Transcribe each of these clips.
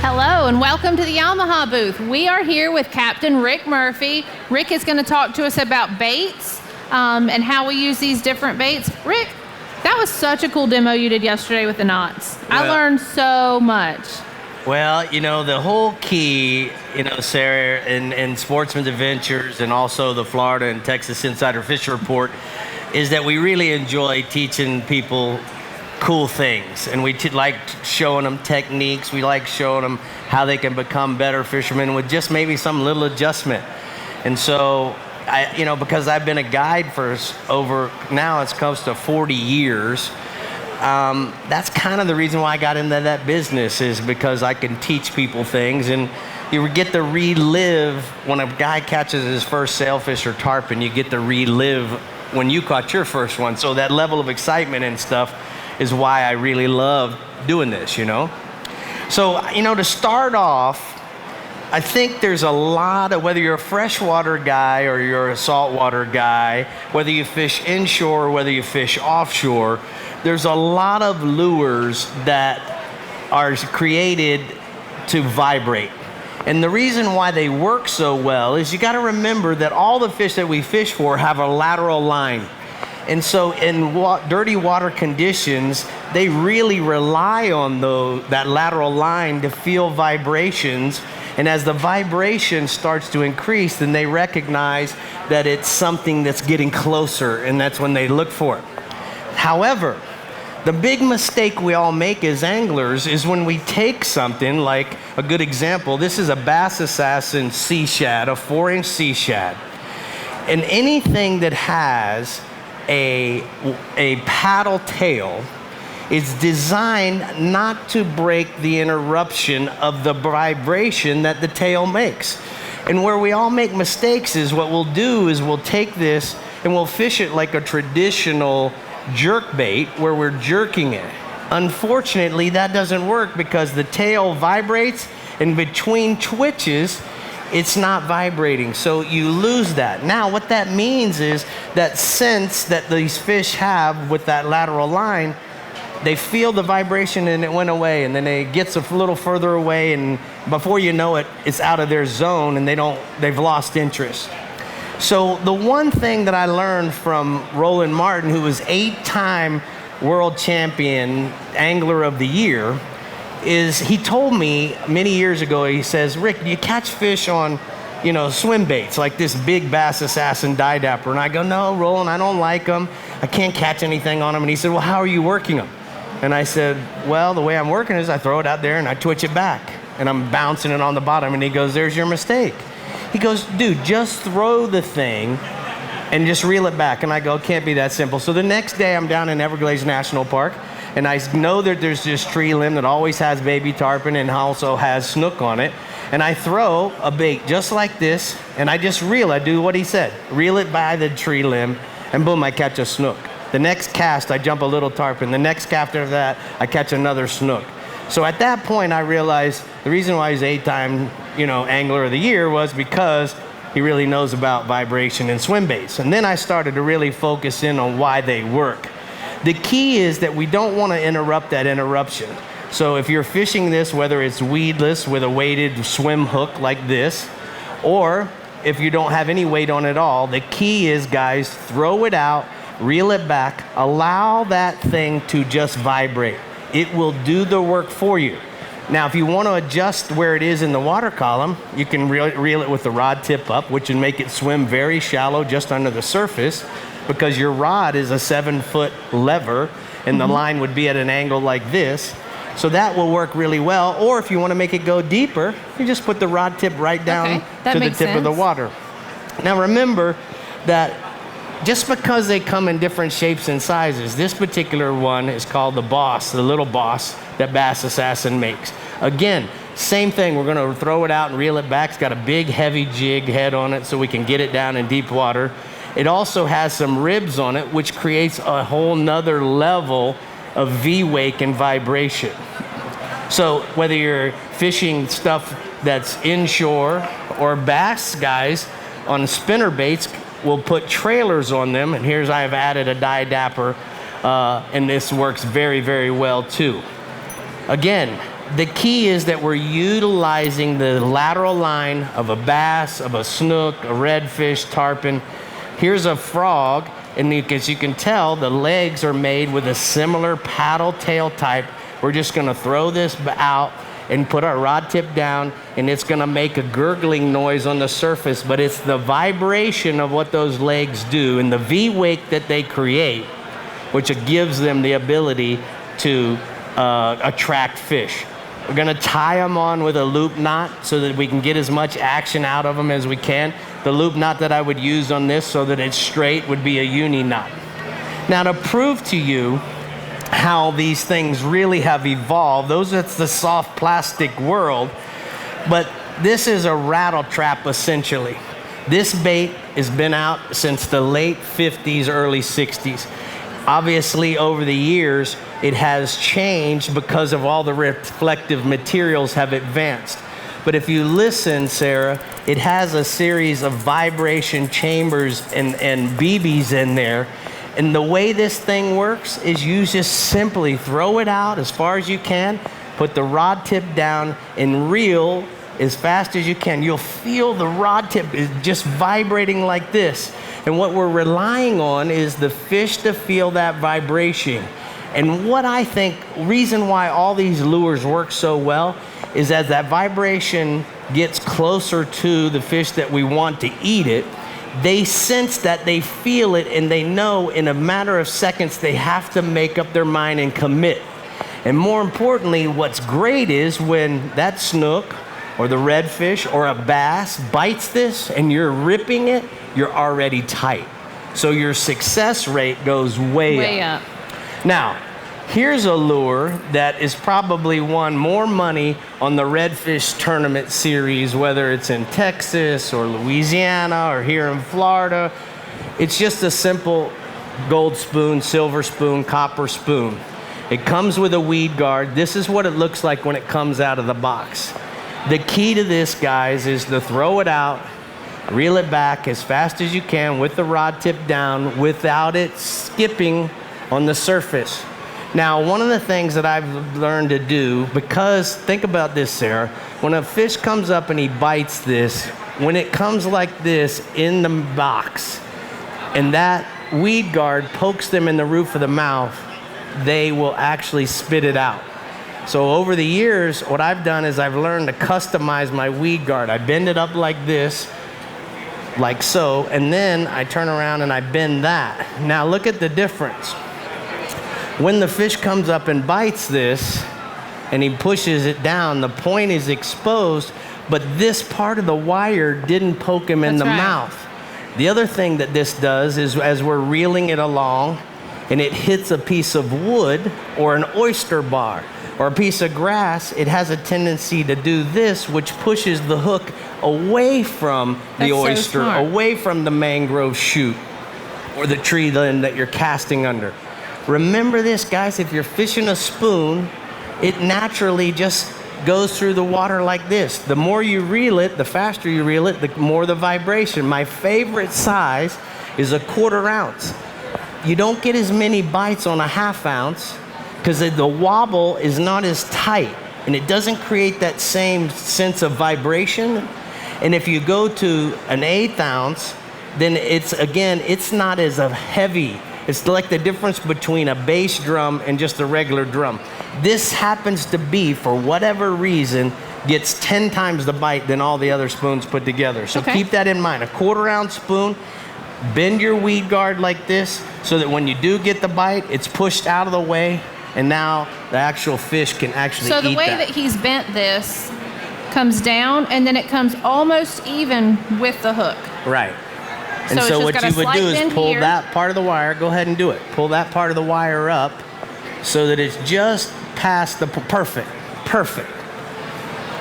Hello and welcome to the Yamaha booth. We are here with Captain Rick Murphy. Rick is going to talk to us about baits and how we use these different baits. Rick, that was such a cool demo you did yesterday with the knots. I learned so much. Well, the whole key, Sarah, in Sportsman's Adventures and also the Florida and Texas Insider Fish Report is that we really enjoy teaching people cool things, and we like showing them techniques. We like showing them how they can become better fishermen with just maybe some little adjustment. And so because I've been a guide for over, now it's close to 40 years, that's kind of the reason why I got into that business, is because I can teach people things, and you get to relive when a guy catches his first sailfish or tarpon, you get to relive when you caught your first one. So that level of excitement and stuff is why I really love doing this, So, to start off, I think there's a lot of, whether you're a freshwater guy or you're a saltwater guy, whether you fish inshore or whether you fish offshore, there's a lot of lures that are created to vibrate. And the reason why they work so well is you got to remember that all the fish that we fish for have a lateral line. And so in dirty water conditions, they really rely on that lateral line to feel vibrations. And as the vibration starts to increase, then they recognize that it's something that's getting closer, and that's when they look for it. However, the big mistake we all make as anglers is when we take something like, a good example, this is a Bass Assassin sea shad, a 4-inch sea shad. And anything that has a paddle tail is designed not to break the interruption of the vibration that the tail makes. And where we all make mistakes is what we'll do is we'll take this and we'll fish it like a traditional jerk bait where we're jerking it. Unfortunately, that doesn't work because the tail vibrates, and between twitches it's not vibrating, so you lose that. Now, what that means is that sense that these fish have with that lateral line, they feel the vibration and it went away, and then it gets a little further away, and before you know it, it's out of their zone, and they've lost interest. So the one thing that I learned from Roland Martin, who was 8-time world champion angler of the year, is he told me many years ago, he says, Rick, you catch fish on, swim baits, like this big Bass Assassin die dapper. And I go, no, Roland, I don't like them. I can't catch anything on them. And he said, well, how are you working them? And I said, well, the way I'm working is I throw it out there and I twitch it back, and I'm bouncing it on the bottom. And he goes, there's your mistake. He goes, dude, just throw the thing and just reel it back. And I go, it can't be that simple. So the next day I'm down in Everglades National Park, and I know that there's this tree limb that always has baby tarpon and also has snook on it. And I throw a bait just like this, and I just reel. I do what he said. Reel it by the tree limb, and boom, I catch a snook. The next cast, I jump a little tarpon. The next cast after that, I catch another snook. So at that point, I realized the reason why he's 8-time, angler of the year was because he really knows about vibration and swim baits. And then I started to really focus in on why they work. The key is that we don't want to interrupt that interruption. So if you're fishing this, whether it's weedless with a weighted swim hook like this, or if you don't have any weight on it at all, the key is, guys, throw it out, reel it back, allow that thing to just vibrate. It will do the work for you. Now, if you want to adjust where it is in the water column, you can reel it with the rod tip up, which would make it swim very shallow just under the surface, because your rod is a 7-foot lever and the line would be at an angle like this. So that will work really well. Or if you want to make it go deeper, you just put the rod tip right down to the tip of the water. Now remember that just because they come in different shapes and sizes, this particular one is called the Boss, the little Boss that Bass Assassin makes. Again, same thing, we're going to throw it out and reel it back. It's got a big heavy jig head on it so we can get it down in deep water. It also has some ribs on it, which creates a whole nother level of V-wake and vibration. So whether you're fishing stuff that's inshore or bass guys on spinner baits, we'll put trailers on them. And here's, I've added a die dapper, and this works very, very well too. Again, the key is that we're utilizing the lateral line of a bass, of a snook, a redfish, tarpon. Here's a frog, and as you can tell, the legs are made with a similar paddle tail type. We're just gonna throw this out and put our rod tip down, and it's gonna make a gurgling noise on the surface, but it's the vibration of what those legs do and the V-wake that they create, which gives them the ability to attract fish. We're gonna tie them on with a loop knot so that we can get as much action out of them as we can. The loop knot that I would use on this so that it's straight would be a uni knot. Now, to prove to you how these things really have evolved, that's the soft plastic world, but this is a rattle trap essentially. This bait has been out since the late 50s, early 60s. Obviously, over the years, it has changed because of all the reflective materials have advanced. But if you listen, Sarah, it has a series of vibration chambers and BBs in there. And the way this thing works is you just simply throw it out as far as you can, put the rod tip down, and reel as fast as you can. You'll feel the rod tip is just vibrating like this. And what we're relying on is the fish to feel that vibration. And what I think, reason why all these lures work so well is as that vibration gets closer to the fish that we want to eat it, they sense that, they feel it, and they know in a matter of seconds they have to make up their mind and commit. And more importantly, what's great is when that snook or the redfish or a bass bites this and you're ripping it, you're already tight. So your success rate goes way up. Now, here's a lure that is probably won more money on the redfish tournament series, whether it's in Texas or Louisiana or here in Florida. It's just a simple gold spoon, silver spoon, copper spoon. It comes with a weed guard. This is what it looks like when it comes out of the box. The key to this, guys, is to throw it out, reel it back as fast as you can with the rod tip down without it skipping on the surface. Now, one of the things that I've learned to do, because think about this, Sarah, when a fish comes up and he bites this, when it comes like this in the box and that weed guard pokes them in the roof of the mouth, they will actually spit it out. So over the years, what I've done is I've learned to customize my weed guard. I bend it up like this, like so, and then I turn around and I bend that. Now look at the difference. When the fish comes up and bites this, and he pushes it down, the point is exposed, but this part of the wire didn't poke him in the mouth. The other thing that this does is as we're reeling it along, and it hits a piece of wood or an oyster bar, or a piece of grass, it has a tendency to do this, which pushes the hook away from the oyster, away from the mangrove shoot, or the tree limb that you're casting under. Remember this, guys, if you're fishing a spoon, it naturally just goes through the water like this. The more you reel it, the faster you reel it, the more the vibration. My favorite size is a 1/4 ounce. You don't get as many bites on a 1/2 ounce, because the wobble is not as tight and it doesn't create that same sense of vibration. And if you go to an 1/8 ounce, then it's not as heavy. It's like the difference between a bass drum and just a regular drum. This happens to be, for whatever reason, gets 10 times the bite than all the other spoons put together. So keep that in mind. A 1/4 ounce spoon, bend your weed guard like this so that when you do get the bite, it's pushed out of the way. And now the actual fish can actually eat that. So the way that he's bent this comes down, and then it comes almost even with the hook. Right. And so what you would do is pull that part of the wire. Go ahead and do it. Pull that part of the wire up so that it's just past the perfect.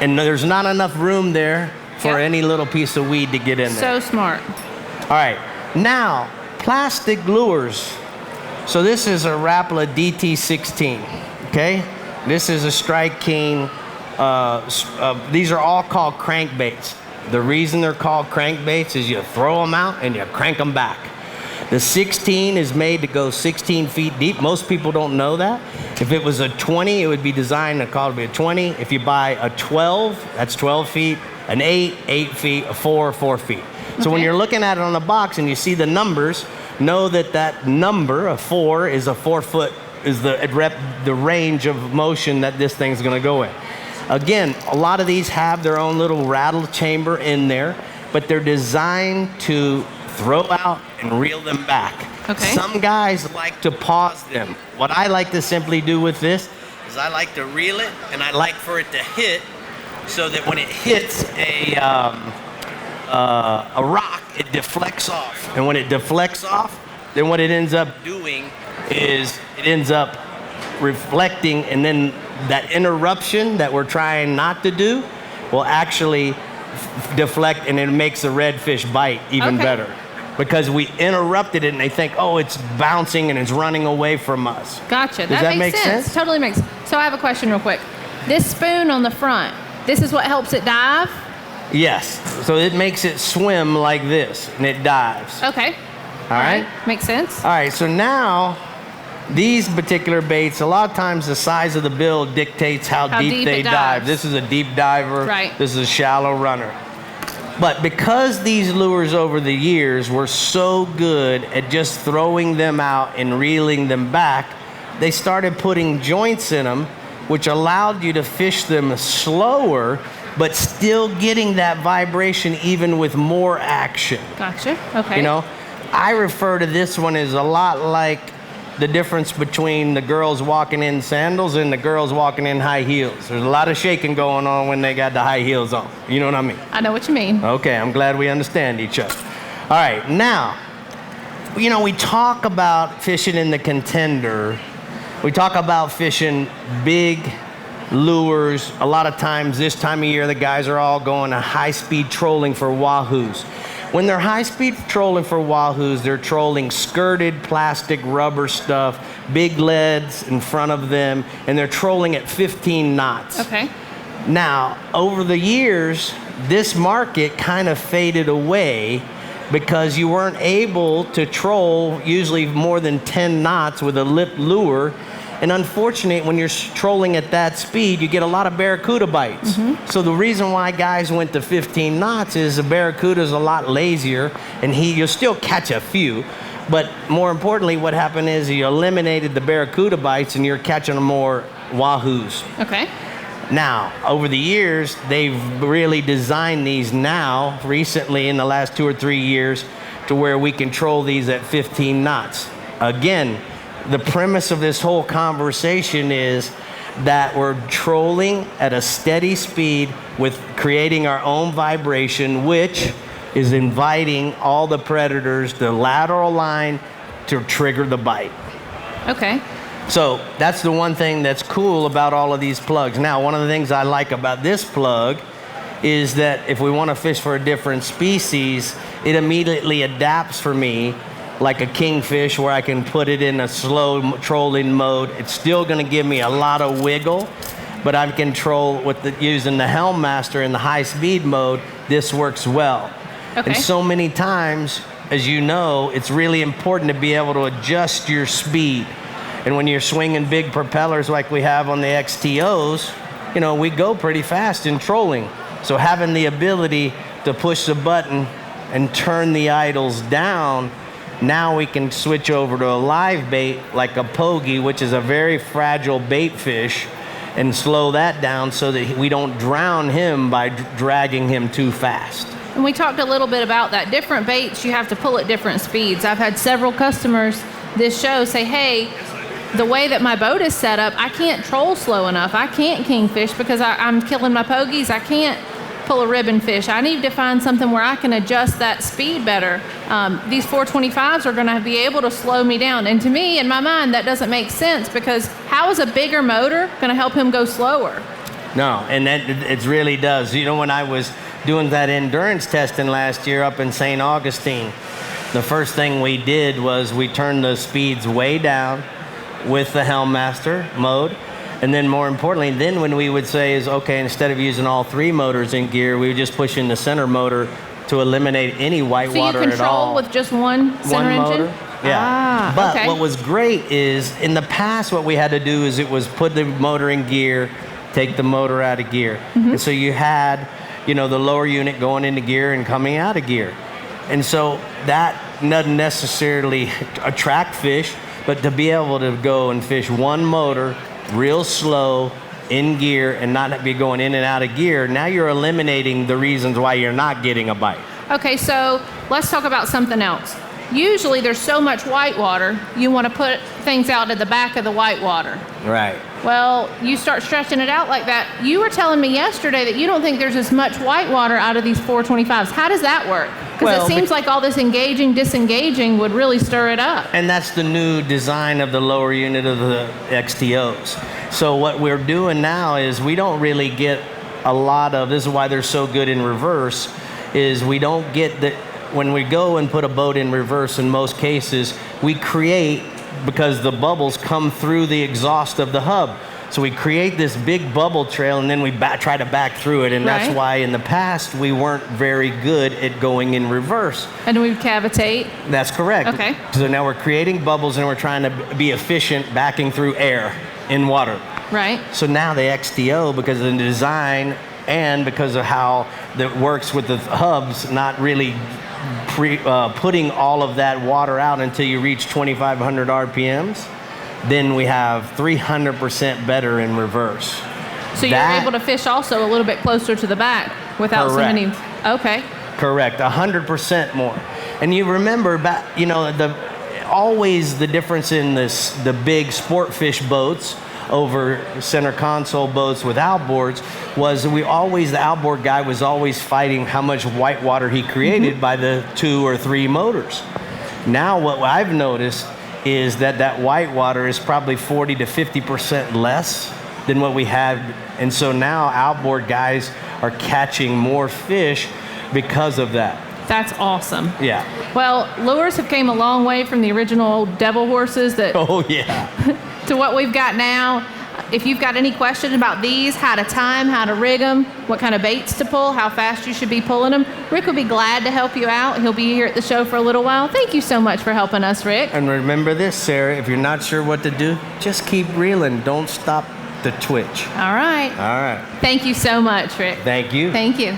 And there's not enough room there for any little piece of weed to get in there. So smart. All right. Now, plastic lures. So this is a Rapala DT16, okay? This is a Strike King. These are all called crankbaits. The reason they're called crankbaits is you throw them out and you crank them back. The 16 is made to go 16 feet deep. Most people don't know that. If it was a 20, it would be designed to call it a 20. If you buy a 12, that's 12 feet. An 8, 8 feet. A 4, 4 feet. So when you're looking at it on the box and you see the numbers, know that that number, a 4, is a 4 foot, is the range of motion that this thing's going to go in. Again, a lot of these have their own little rattle chamber in there, but they're designed to throw out and reel them back. Okay. Some guys like to pause them. What I like to simply do with this is I like to reel it, and I like for it to hit so that when it hits a rock, it deflects off. And when it deflects off, then what it ends up doing is it ends up reflecting, and then that interruption that we're trying not to do will actually deflect, and it makes the redfish bite even better. Because we interrupted it and they think, oh, it's bouncing and it's running away from us. Gotcha. Does that make sense? Totally makes sense. So I have a question real quick. This spoon on the front, this is what helps it dive? Yes. So it makes it swim like this and it dives. Okay. All right? Makes sense. All right. So now these particular baits, a lot of times the size of the bill dictates how deep they dive. This is a deep diver. Right. This is a shallow runner. But because these lures over the years were so good at just throwing them out and reeling them back, they started putting joints in them, which allowed you to fish them slower, but still getting that vibration even with more action. Gotcha. Okay. You know, I refer to this one as a lot like the difference between the girls walking in sandals and the girls walking in high heels. There's a lot of shaking going on when they got the high heels on. You know what I mean? I know what you mean. Okay, I'm glad we understand each other. All right, now, you know, we talk about fishing in the contender. We talk about fishing big lures. A lot of times this time of year, the guys are all going to high-speed trolling for wahoos. When they're high-speed trolling for wahoos, they're trolling skirted plastic rubber stuff, big leads in front of them, and they're trolling at 15 knots. Okay. Now, over the years, this market kind of faded away because you weren't able to troll usually more than 10 knots with a lip lure. And unfortunately, when you're trolling at that speed, you get a lot of barracuda bites. So the reason why guys went to 15 knots is the barracuda's a lot lazier, and you'll still catch a few. But more importantly, what happened is you eliminated the barracuda bites, and you're catching more wahoos. Okay. Now, over the years, they've really designed these now, recently in the last 2 or 3 years, to where we control these at 15 knots. Again, the premise of this whole conversation is that we're trolling at a steady speed with creating our own vibration, which is inviting all the predators, the lateral line, to trigger the bite. Okay. So that's the one thing that's cool about all of these plugs. Now, one of the things I like about this plug is that if we want to fish for a different species, it immediately adapts for me like a kingfish, where I can put it in a slow trolling mode. It's still going to give me a lot of wiggle, but I can troll using the Helm Master in the high speed mode. This works well. Okay. And so many times, as you know, it's really important to be able to adjust your speed. And when you're swinging big propellers like we have on the XTOs, you know, we go pretty fast in trolling. So having the ability to push the button and turn the idles down, now we can switch over to a live bait like a pogie, which is a very fragile bait fish, and slow that down so that we don't drown him by dragging him too fast. And we talked a little bit about that. Different baits, you have to pull at different speeds. I've had several customers this show say, hey, the way that my boat is set up, I can't troll slow enough. I can't kingfish because I'm killing my pogies. I can't pull a ribbon fish. I need to find something where I can adjust that speed better. These 425s are going to be able to slow me down. And to me, in my mind, that doesn't make sense, because how is a bigger motor going to help him go slower? No, and that it really does. You know, when I was doing that endurance testing last year up in St. Augustine, the first thing we did was we turned the speeds way down with the Helm Master mode. And then more importantly, then when we would say is, okay, instead of using all 3 motors in gear, we would just push in the center motor to eliminate any white So water you at all. control with just one center engine? Motor. Yeah. Ah, but okay. what was great is in the past, what we had to do is it was put the motor in gear, take the motor out of gear. And so you had, the lower unit going into gear and coming out of gear. And so that doesn't necessarily attract fish, but to be able to go and fish one motor real slow in gear and not be going in and out of gear, now you're eliminating the reasons why you're not getting a bite. Okay, so let's talk about something else. Usually there's so much whitewater, you want to put things out at the back of the whitewater. Right. Well, you start stretching it out like that. You were telling me yesterday that you don't think there's as much whitewater out of these 425s. How does that work? Because it seems like all this engaging, disengaging would really stir it up. And that's the new design of the lower unit of the XTOs. So what we're doing now is we don't really get a lot of, this is why they're so good in reverse, is we don't get the, when we go and put a boat in reverse, in most cases, we create, because the bubbles come through the exhaust of the hub. So we create this big bubble trail and then we try to back through it. And that's why in the past we weren't very good at going in reverse. And we would cavitate? That's correct. Okay. So now we're creating bubbles and we're trying to be efficient backing through air in water. Right. So now the XTO, because of the design and because of how that works with the hubs, not really putting all of that water out until you reach 2,500 RPMs, then we have 300% better in reverse. So you're able to fish also a little bit closer to the back without so many. Okay. Correct. 100% more. And you remember back, always the difference in the big sport fish boats over center console boats with outboards was the outboard guy was always fighting how much white water he created by the 2 or 3 motors. Now what I've noticed is that white water is probably 40 to 50% less than what we had. And so now outboard guys are catching more fish because of that. That's awesome. Yeah. Well, lures have came a long way from the original devil horses that to what we've got now. If you've got any question about these, how to time, how to rig them, what kind of baits to pull, how fast you should be pulling them, Rick will be glad to help you out. He'll be here at the show for a little while. Thank you so much for helping us, Rick. And remember this, Sarah, if you're not sure what to do, just keep reeling. Don't stop the twitch. All right. All right. Thank you so much, Rick. Thank you. Thank you.